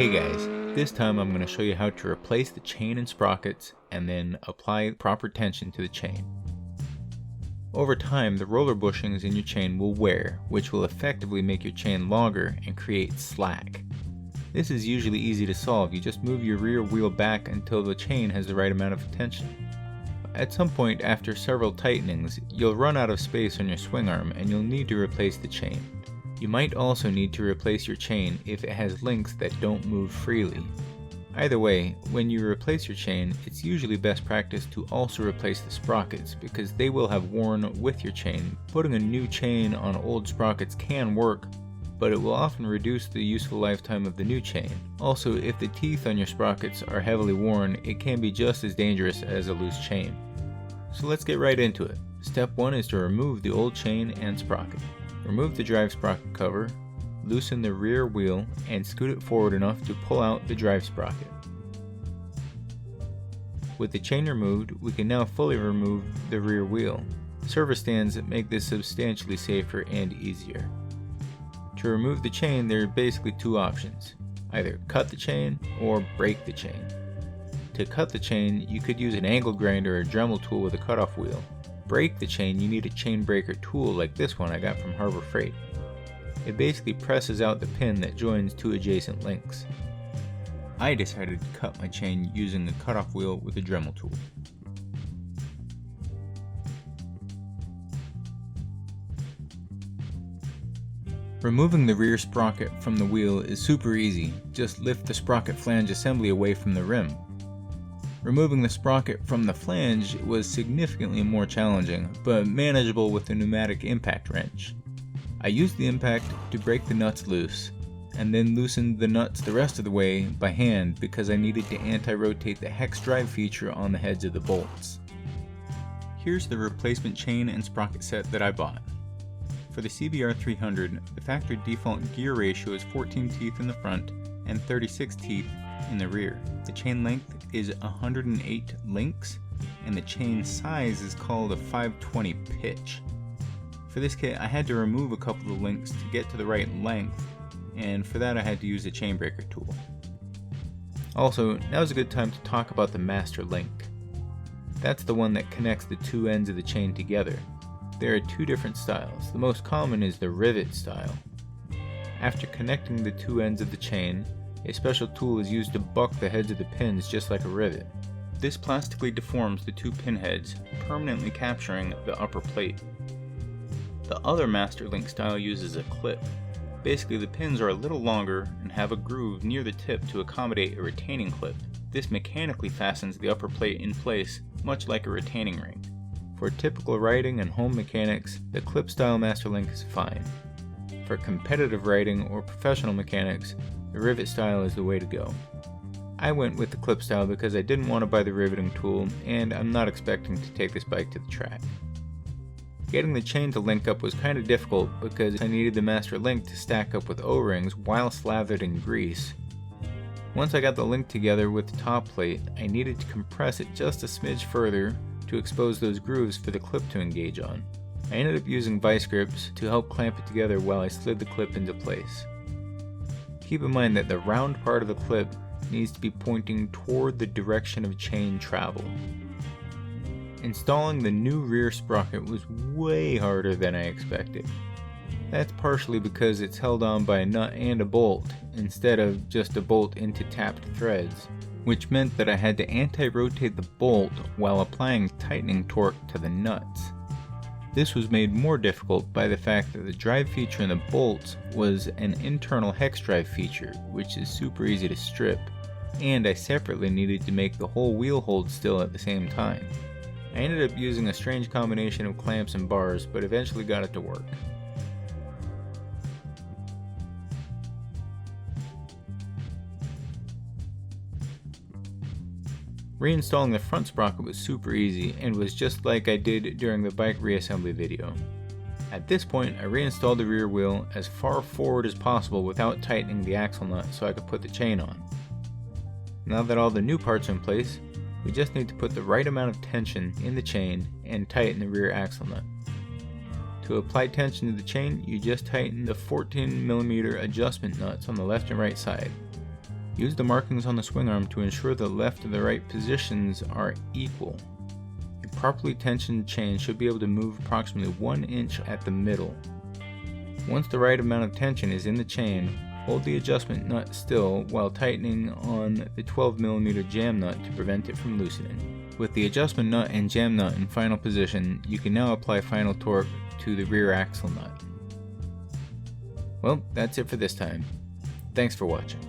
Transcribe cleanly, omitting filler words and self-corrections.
Hey guys, this time I'm going to show you how to replace the chain and sprockets and then apply proper tension to the chain. Over time, the roller bushings in your chain will wear, which will effectively make your chain longer and create slack. This is usually easy to solve. You just move your rear wheel back until the chain has the right amount of tension. At some point after several tightenings, you'll run out of space on your swing arm and you'll need to replace the chain. You might also need to replace your chain if it has links that don't move freely. Either way, when you replace your chain, it's usually best practice to also replace the sprockets because they will have worn with your chain. Putting a new chain on old sprockets can work, but it will often reduce the useful lifetime of the new chain. Also, if the teeth on your sprockets are heavily worn, it can be just as dangerous as a loose chain. So let's get right into it. Step 1 is to remove the old chain and sprocket. Remove the drive sprocket cover, loosen the rear wheel, and scoot it forward enough to pull out the drive sprocket. With the chain removed, we can now fully remove the rear wheel. Servo stands make this substantially safer and easier. To remove the chain, there are basically two options. Either cut the chain or break the chain. To cut the chain, you could use an angle grinder or Dremel tool with a cutoff wheel. Break the chain, you need a chain breaker tool like this one I got from Harbor Freight. It basically presses out the pin that joins two adjacent links. I decided to cut my chain using a cutoff wheel with a Dremel tool. Removing the rear sprocket from the wheel is super easy. Just lift the sprocket flange assembly away from the rim. Removing the sprocket from the flange was significantly more challenging, but manageable with a pneumatic impact wrench. I used the impact to break the nuts loose, and then loosened the nuts the rest of the way by hand because I needed to anti-rotate the hex drive feature on the heads of the bolts. Here's the replacement chain and sprocket set that I bought. For the CBR300, the factory default gear ratio is 14 teeth in the front and 36 teeth in the rear. The chain length is 108 links, and the chain size is called a 520 pitch. For this kit, I had to remove a couple of links to get to the right length, and for that I had to use a chain breaker tool. Also, now's a good time to talk about the master link. That's the one that connects the two ends of the chain together. There are two different styles. The most common is the rivet style. After connecting the two ends of the chain, a special tool is used to buck the heads of the pins just like a rivet. This plastically deforms the two pin heads, permanently capturing the upper plate. The other master link style uses a clip. Basically, the pins are a little longer and have a groove near the tip to accommodate a retaining clip. This mechanically fastens the upper plate in place, much like a retaining ring. For typical riding and home mechanics, the clip style master link is fine. For competitive riding or professional mechanics, the rivet style is the way to go. I went with the clip style because I didn't want to buy the riveting tool, and I'm not expecting to take this bike to the track. Getting the chain to link up was kind of difficult because I needed the master link to stack up with O-rings while slathered in grease. Once I got the link together with the top plate, I needed to compress it just a smidge further to expose those grooves for the clip to engage on. I ended up using vice grips to help clamp it together while I slid the clip into place. Keep in mind that the round part of the clip needs to be pointing toward the direction of chain travel. Installing the new rear sprocket was way harder than I expected. That's partially because it's held on by a nut and a bolt instead of just a bolt into tapped threads, which meant that I had to anti-rotate the bolt while applying tightening torque to the nuts. This was made more difficult by the fact that the drive feature in the bolts was an internal hex drive feature, which is super easy to strip, and I separately needed to make the whole wheel hold still at the same time. I ended up using a strange combination of clamps and bars, but eventually got it to work. Reinstalling the front sprocket was super easy and was just like I did during the bike reassembly video. At this point, I reinstalled the rear wheel as far forward as possible without tightening the axle nut so I could put the chain on. Now that all the new parts are in place, we just need to put the right amount of tension in the chain and tighten the rear axle nut. To apply tension to the chain, you just tighten the 14mm adjustment nuts on the left and right side. Use the markings on the swing arm to ensure the left and the right positions are equal. A properly tensioned chain should be able to move approximately 1 inch at the middle. Once the right amount of tension is in the chain, hold the adjustment nut still while tightening on the 12mm jam nut to prevent it from loosening. With the adjustment nut and jam nut in final position, you can now apply final torque to the rear axle nut. Well, that's it for this time. Thanks for watching.